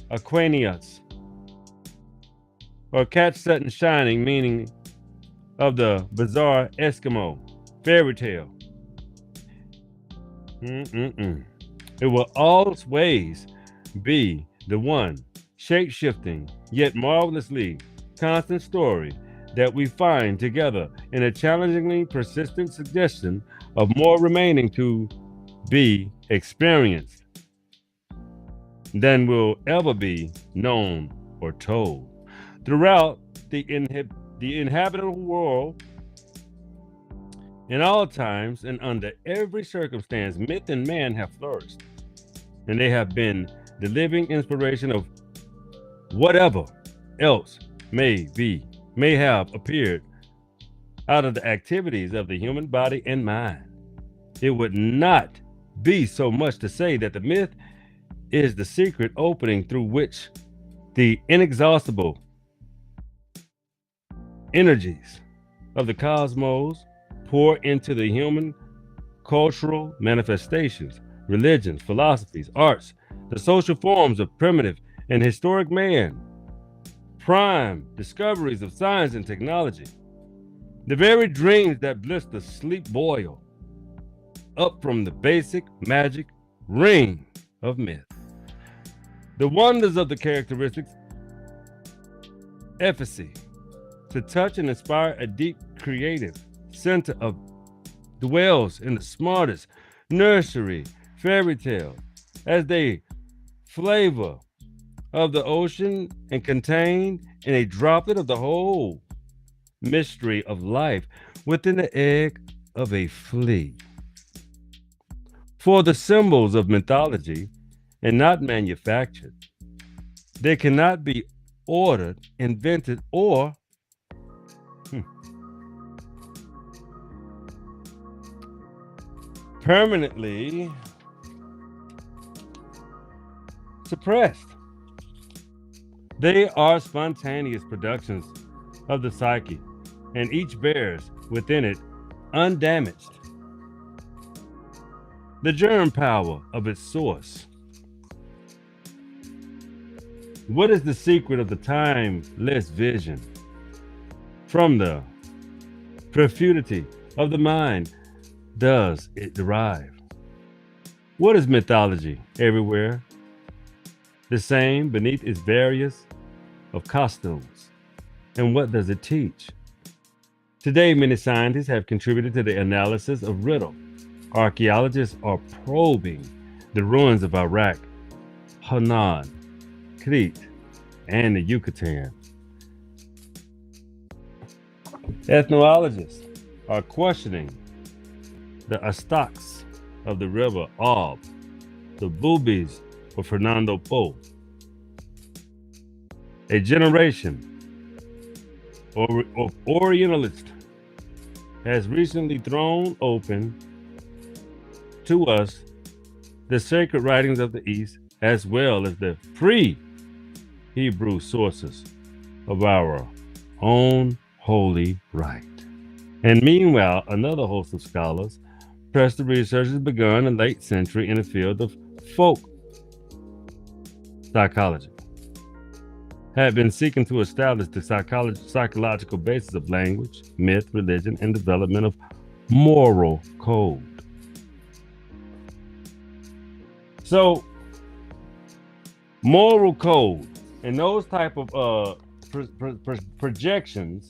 Aquanius, or catch sudden shining meaning of the bizarre Eskimo fairy tale. It will always be the one shape-shifting yet marvelously constant story that we find together in a challengingly persistent suggestion of more remaining to be experienced than will ever be known or told. Throughout the inhabitable world, in all times and under every circumstance, myth and man have flourished, and they have been the living inspiration of whatever else may have appeared out of the activities of the human body and mind. It would not be so much to say that the myth is the secret opening through which the inexhaustible energies of the cosmos pour into the human cultural manifestations, religions, philosophies, arts, the social forms of primitive and historic man, prime discoveries of science and technology, the very dreams that bliss the sleep boil up from the basic magic ring of myth. The wonders of the characteristics efficacy to touch and inspire a deep creative center of dwells in the smartest nursery fairy tale as they flavor of the ocean and contained in a droplet of the whole mystery of life within the egg of a flea. For the symbols of mythology and not manufactured, they cannot be ordered, invented, or permanently suppressed. They are spontaneous productions of the psyche, and each bears within it, undamaged, the germ power of its source. What is the secret of the timeless vision? From the profundity of the mind does it derive? What is mythology everywhere? The same beneath its various of costumes. And what does it teach? Today, many scientists have contributed to the analysis of riddle. Archaeologists are probing the ruins of Iraq, Hunan, Crete, and the Yucatan. Ethnologists are questioning the Aztecs of the river Ob, the boobies of Fernando Po. A generation of Orientalists has recently thrown open to us the sacred writings of the East, as well as the pre-Hebrew sources of our own holy right. And meanwhile, another host of scholars pressed the research has begun in the late century in the field of folk psychology, had been seeking to establish the psychological basis of language, myth, religion, and development of moral code. So, moral code, and those type of projections,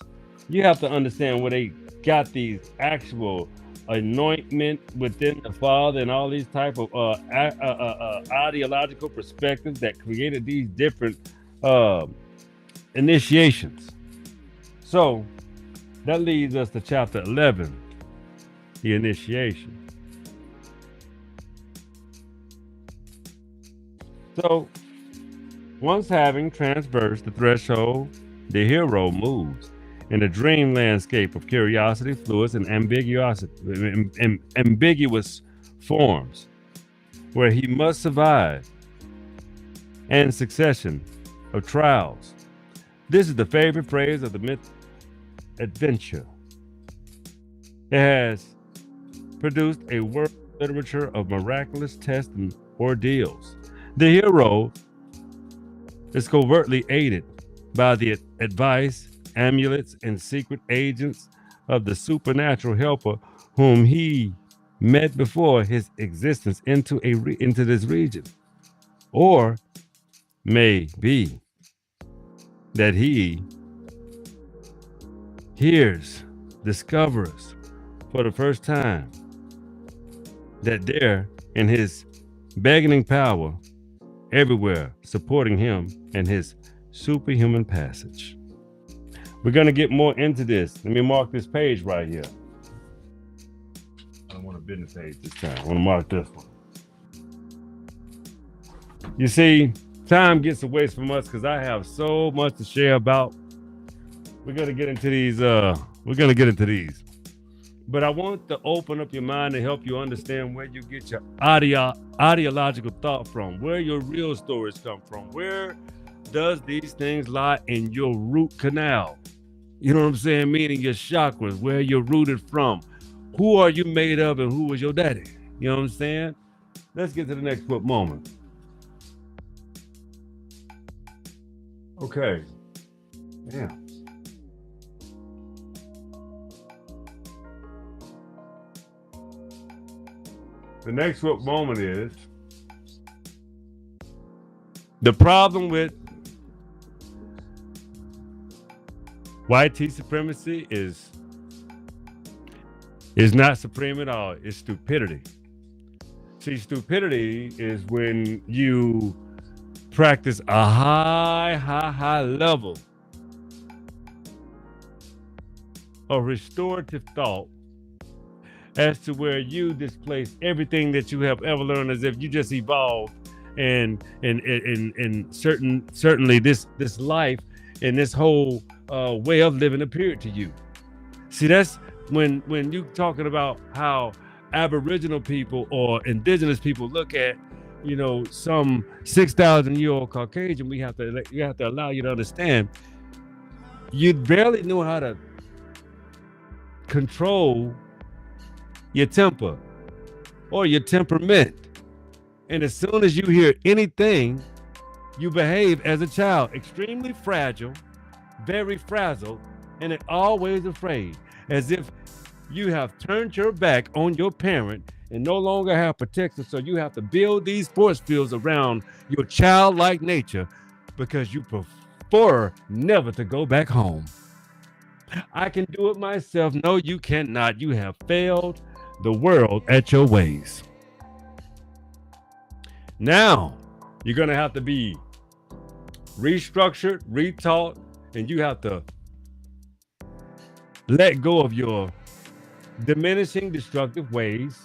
you have to understand where they got these actual anointment within the Father and all these type of ideological perspectives that created these different uh, initiations. So that leads us to chapter 11, the initiation. So once having traversed the threshold, the hero moves in a dream landscape of curiosity, fluids, and ambiguous forms, where he must survive and succession of trials. This is the favorite phrase of the myth adventure. It has produced a world literature of miraculous tests and ordeals. The hero is covertly aided by the advice, amulets, and secret agents of the supernatural helper whom he met before his existence into this region. Or may be that he discovers for the first time that there in his bargaining power everywhere, supporting him and his superhuman passage. We're going to get more into this. Let me mark this page right here. I don't want a business page this time. I want to mark this one. You see, time gets away from us because I have so much to share about. We're going to get into these. But I want to open up your mind to help you understand where you get your ideological thought from, where your real stories come from, where does these things lie in your root canal? You know what I'm saying? Meaning your chakras, where you're rooted from. Who are you made of and who was your daddy? You know what I'm saying? Let's get to the next quick moment. Okay. Yeah. The next moment is the problem with white tea supremacy is not supreme at all. It's stupidity. See, stupidity is when you practice a high level of restorative thought as to where you displace everything that you have ever learned as if you just evolved and certainly this life and this whole way of living appeared to you. See, that's when you talking about how Aboriginal people or indigenous people look at, you know, some 6,000-year-old Caucasian, we have to allow you to understand you barely know how to control your temper or your temperament. And as soon as you hear anything, you behave as a child, extremely fragile, very frazzled, and always afraid, as if you have turned your back on your parent and no longer have protection. So you have to build these force fields around your childlike nature because you prefer never to go back home. I can do it myself. No, you cannot. You have failed the world at your ways. Now, you're going to have to be restructured, retaught, and you have to let go of your diminishing, destructive ways.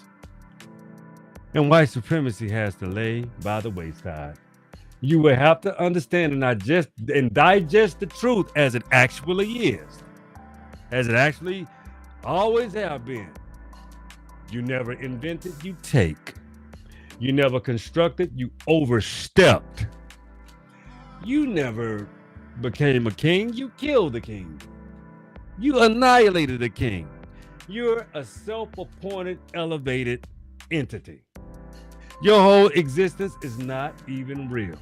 And white supremacy has to lay by the wayside. You will have to understand and digest the truth as it actually is, as it actually always have been. You never invented, you take. You never constructed, you overstepped. You never became a king, you killed the king. You annihilated the king. You're a self-appointed, elevated entity. Your whole existence is not even real.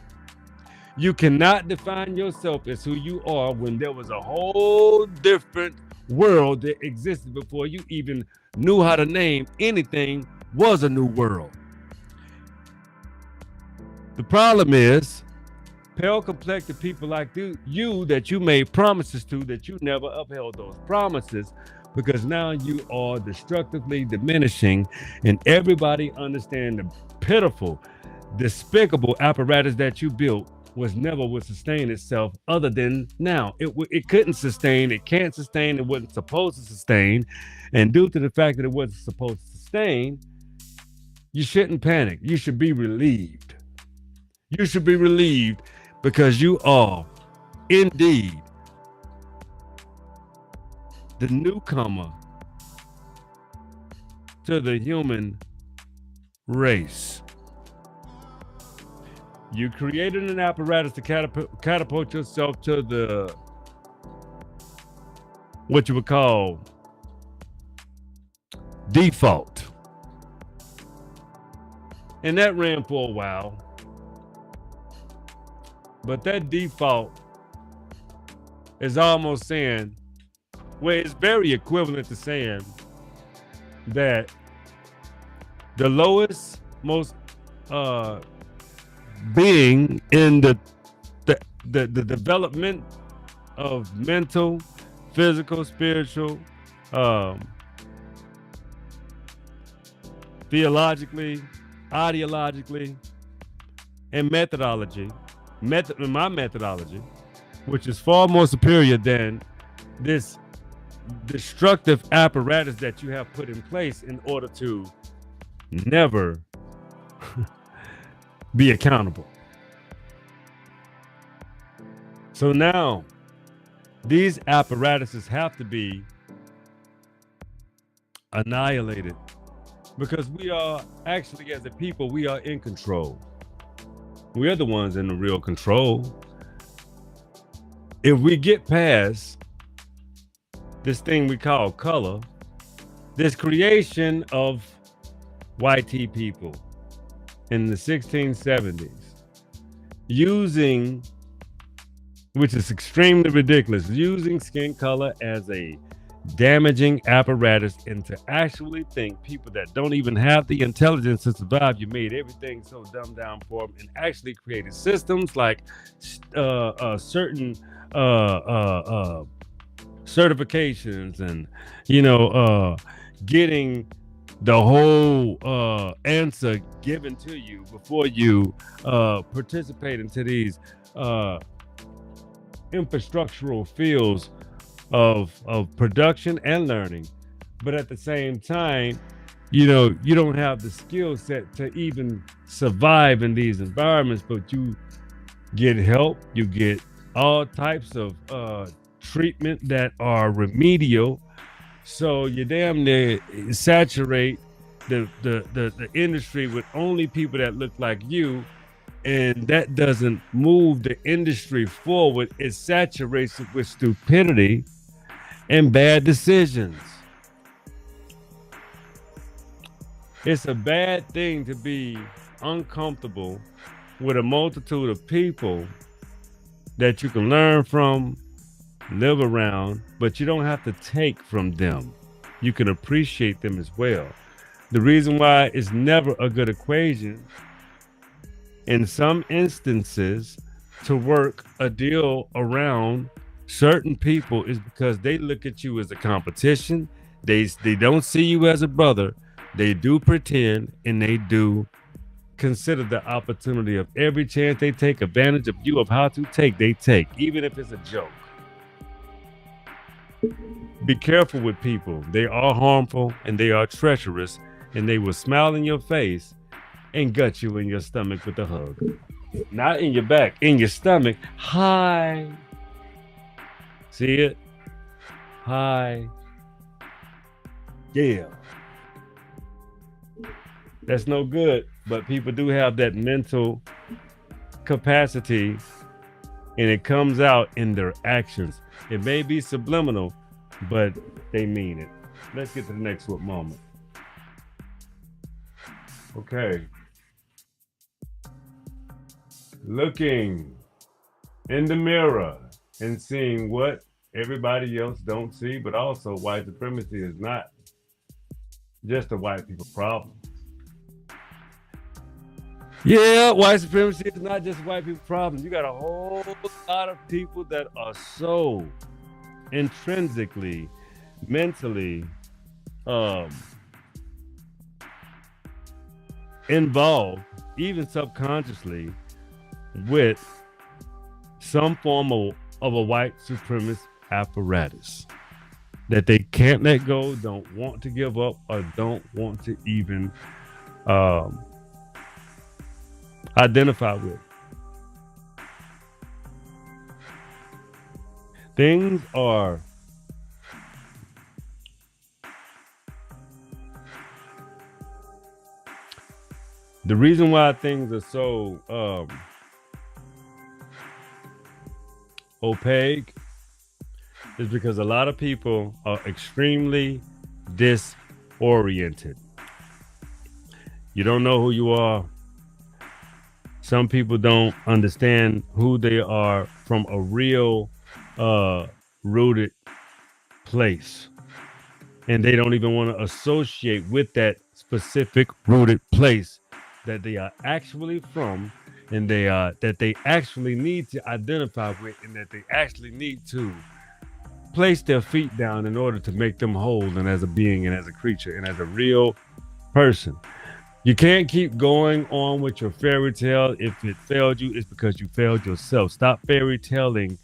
You cannot define yourself as who you are when there was a whole different world that existed before you even knew how to name anything was a new world. The problem is Pale complected people like you that you made promises to that you never upheld those promises, because now you are destructively diminishing, and everybody understand the pitiful, despicable apparatus that you built was never would sustain itself other than now. It couldn't sustain, it can't sustain, it wasn't supposed to sustain. And due to the fact that it wasn't supposed to sustain, you shouldn't panic. You should be relieved. You should be relieved because you are indeed the newcomer to the human race. You created an apparatus to catapult yourself to the, what you would call, default. And that ran for a while. But that default is almost saying, well, it's very equivalent to saying that the lowest, most being in the development of mental, physical, spiritual, theologically, ideologically, and methodology, my methodology, which is far more superior than this destructive apparatus that you have put in place in order to never be accountable. So now these apparatuses have to be annihilated, because we are actually, as a people, we are in control. We are the ones in the real control. If we get past this thing we call color, this creation of white people in the 1670s, using, which is extremely ridiculous, using skin color as a damaging apparatus, and to actually think people that don't even have the intelligence to survive, you made everything so dumbed down for them, and actually created systems like certain certifications, and getting the whole answer given to you before you participate into these infrastructural fields of production and learning. But at the same time, you don't have the skill set to even survive in these environments, but you get help, you get all types of treatment that are remedial. So you damn near saturate the industry with only people that look like you, and that doesn't move the industry forward. It saturates it with stupidity and bad decisions. It's a bad thing to be uncomfortable with a multitude of people that you can learn from, live around, but you don't have to take from them. You can appreciate them as well. The reason why it's never a good equation in some instances to work a deal around certain people is because they look at you as a competition. They don't see you as a brother. They do pretend, and they do consider the opportunity of every chance they take advantage of you, of how to take, they take, even if it's a joke. Be careful with people. They are harmful, and they are treacherous, and they will smile in your face and gut you in your stomach with a hug. Not in your back, in your stomach. Hi. See it? Hi. Yeah. That's no good, but people do have that mental capacity, and it comes out in their actions. It may be subliminal, but they mean it. Let's get to the next moment. Okay. Looking in the mirror and seeing what everybody else don't see, but also white supremacy is not just a white people problem. Yeah, white supremacy is not just white people problems. You got a whole lot of people that are so intrinsically, mentally um, involved, even subconsciously, with some form of a white supremacist apparatus that they can't let go, don't want to give up, or don't want to even um, identify with. Things are the reason why things are so opaque is because a lot of people are extremely disoriented. You don't know who you are. Some people don't understand who they are from a real rooted place. And they don't even want to associate with that specific rooted place that they are actually from, and that they actually need to identify with, and that they actually need to place their feet down in order to make them whole, and as a being and as a creature and as a real person. You can't keep going on with your fairy tale. If it failed you, it's because you failed yourself. Stop fairy telling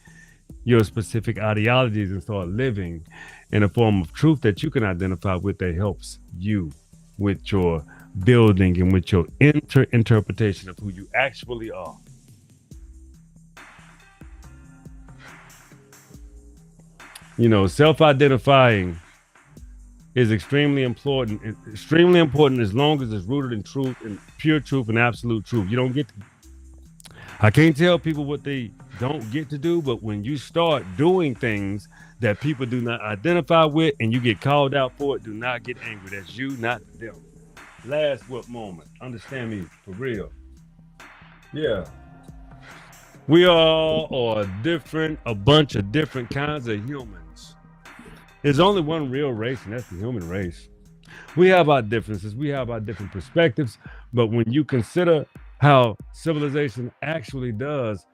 your specific ideologies and start living in a form of truth that you can identify with, that helps you with your building and with your interpretation of who you actually are. You know, self-identifying is extremely important. Extremely important as long as it's rooted in truth and pure truth and absolute truth. You don't get to, I can't tell people what they don't get to do, but when you start doing things that people do not identify with and you get called out for it, do not get angry. That's you, not them. Last what moment? Understand me for real. Yeah. We all are different, a bunch of different kinds of humans. There's only one real race, and that's the human race. We have our differences, we have our different perspectives, but when you consider how civilization actually does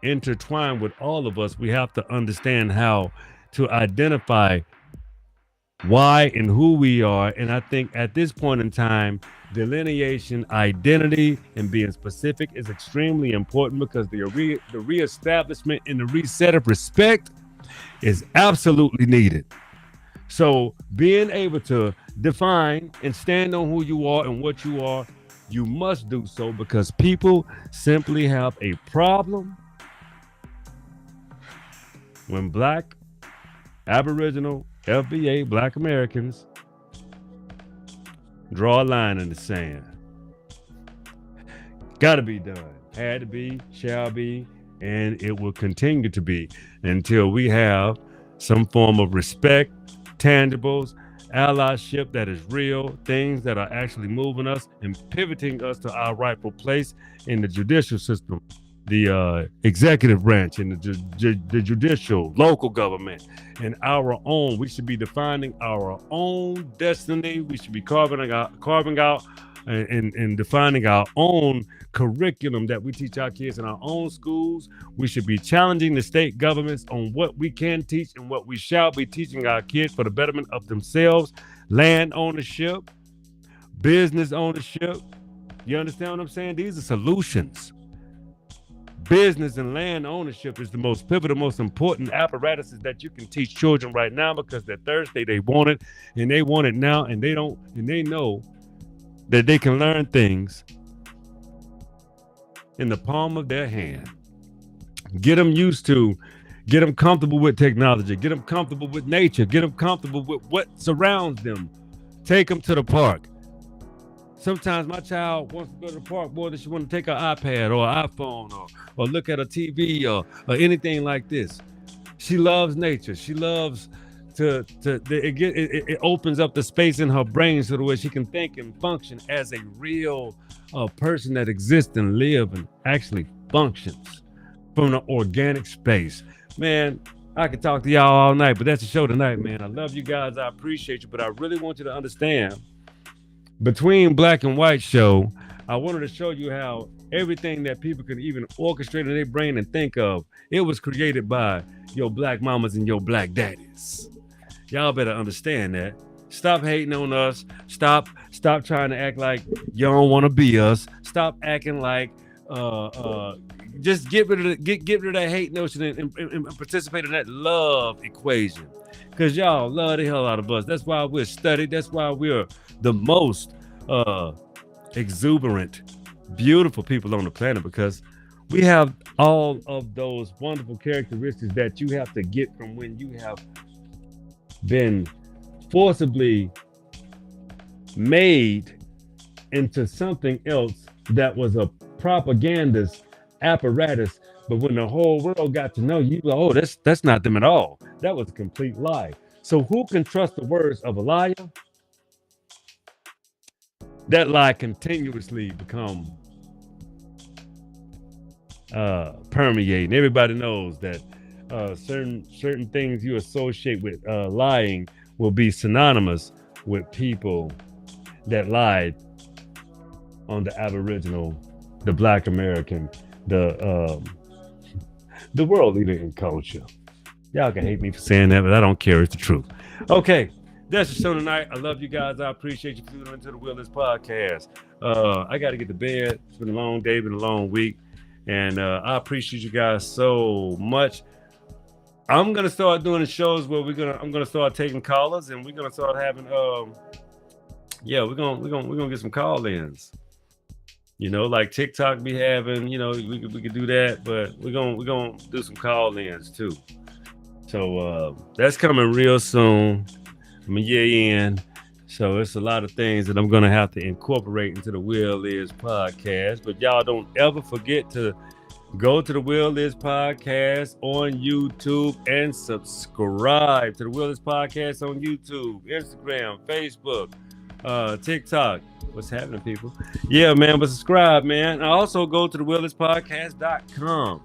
intertwine with all of us, we have to understand how to identify why and who we are. And I think at this point in time, delineation, identity, and being specific is extremely important, because the reestablishment and the reset of respect is absolutely needed. So being able to define and stand on who you are and what you are, you must do so, because people simply have a problem when Black, Aboriginal, FBA, Black Americans draw a line in the sand. Gotta be done. Had to be, shall be, and it will continue to be until we have some form of respect, tangibles, allyship that is real, things that are actually moving us and pivoting us to our rightful place in the judicial system, the executive branch, and the judicial, local government, and our own. We should be defining our own destiny. We should be carving out and defining our own curriculum that we teach our kids in our own schools. We should be challenging the state governments on what we can teach and what we shall be teaching our kids for the betterment of themselves. Land ownership, business ownership. You understand what I'm saying? These are solutions. Business and land ownership is the most pivotal, most important apparatuses that you can teach children right now, because they're thirsty, they want it, and they want it now, and they know that they can learn things in the palm of their hand. Get them comfortable with technology, get them comfortable with nature, get them comfortable with what surrounds them. Take them to the park. Sometimes my child wants to go to the park more than she wants to take her iPad or an iPhone or look at a TV or anything like this. She loves nature. She loves it opens up the space in her brain so the way she can think and function as a real person that exists and live and actually functions from the organic space. Man, I could talk to y'all all night, but that's the show tonight, man. I love you guys. I appreciate you, but I really want you to understand, between Black and White show, I wanted to show you how everything that people can even orchestrate in their brain and think of, it was created by your black mamas and your black daddies. Y'all better understand that. Stop hating on us. Stop trying to act like you don't want to be us. Stop acting like just get rid of get rid of that hate notion and participate in that love equation. Cause y'all love the hell out of us. That's why we're studied. That's why we're the most exuberant, beautiful people on the planet, because we have all of those wonderful characteristics that you have to get from when you have been forcibly made into something else that was a propagandist apparatus. But when the whole world got to know you, oh, that's not them at all. That was a complete lie. So who can trust the words of a liar? That lie continuously become permeating. Everybody knows that certain things you associate with lying will be synonymous with people that lied on the Aboriginal, the Black American, the world leader in culture. Y'all can hate me for saying that, but I don't care. It's the truth. Okay, that's the show tonight. I love you guys. I appreciate you tuning into the Wheelers Podcast. I got to get to bed. It's been a long day, been a long week, and I appreciate you guys so much. I'm gonna start doing the shows where I'm gonna start taking callers, and we're gonna start having we're gonna get some call-ins. Like TikTok be having, we could do that, but we're gonna do some call-ins too. So that's coming real soon. I'm a year in, so it's a lot of things that I'm gonna have to incorporate into the Will Is Podcast. But y'all don't ever forget to go to the Will Is Podcast on YouTube and subscribe to the Will Is Podcast on YouTube, Instagram, Facebook, TikTok. What's happening, people? Yeah, man, but subscribe, man. And also go to the WillisPodcast.com.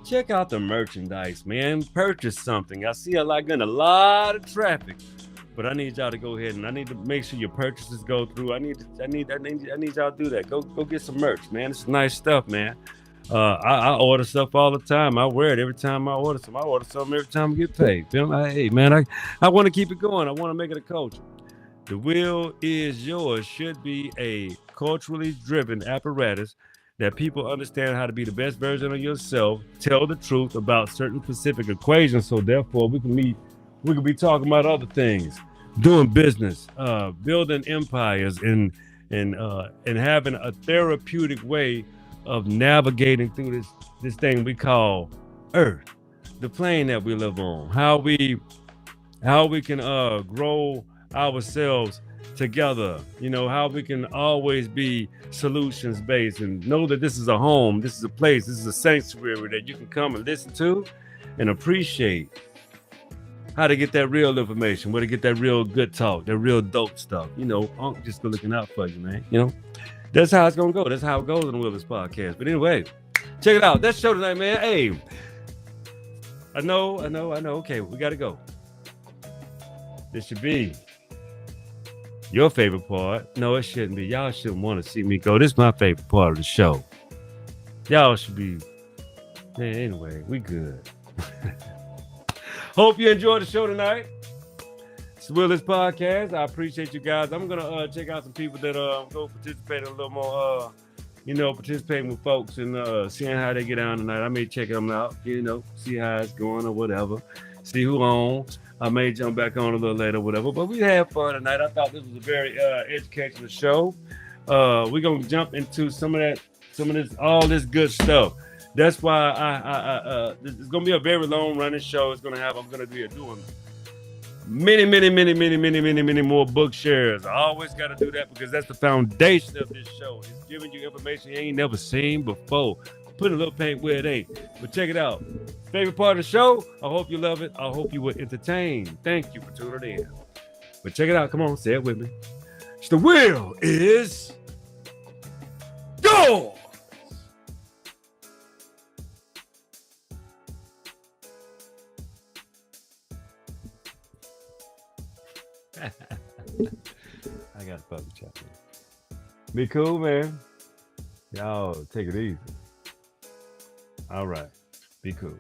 Check out the merchandise, man. Purchase something. I see a lot of traffic, but I need y'all to go ahead and I need to make sure your purchases go through. I need y'all to do that. Go get some merch, man. It's nice stuff, man. I order stuff all the time. I wear it every time I order some. I order something every time I get paid. Hey, man, I want to keep it going. I want to make it a culture. The Will Is Yours should be a culturally driven apparatus that people understand how to be the best version of yourself, tell the truth about certain specific equations, so therefore we can be talking about other things, doing business, building empires, and having a therapeutic way of navigating through this thing we call Earth, the plane that we live on, how we can grow ourselves together, how we can always be solutions based and know that this is a home, this is a place, this is a sanctuary that you can come and listen to and appreciate. How to get that real information, where to get that real good talk, that real dope stuff. Unc just looking out for you, man. That's how it's gonna go. That's how it goes on the Wheelers Podcast. But anyway, check it out. That show tonight, man. Hey, I know. Okay, we gotta go. This should be your favorite part. No, it shouldn't be. Y'all shouldn't want to see me go. This is my favorite part of the show. Y'all should be. Man, anyway, we good. Hope you enjoyed the show tonight. It's the Willis Podcast. I appreciate you guys. I'm gonna check out some people that go participate a little more. Participating with folks and seeing how they get on tonight. I may check them out. See how it's going or whatever. See who on. I may jump back on a little later, whatever. But we had fun tonight. I thought this was a very educational show. We're gonna jump into some of this, all this good stuff. That's why it's gonna be a very long running show. I'm gonna be doing many more book shares. I always got to do that because that's the foundation of this show. It's giving you information you ain't never seen before. Put a little paint where it ain't. But check it out. Favorite part of the show? I hope you love it. I hope you were entertained. Thank you for tuning in. But check it out. Come on, say it with me. It's the Will Is Yours. I got to fuck with y'all. Be cool, man. Y'all take it easy. All right. Be cool.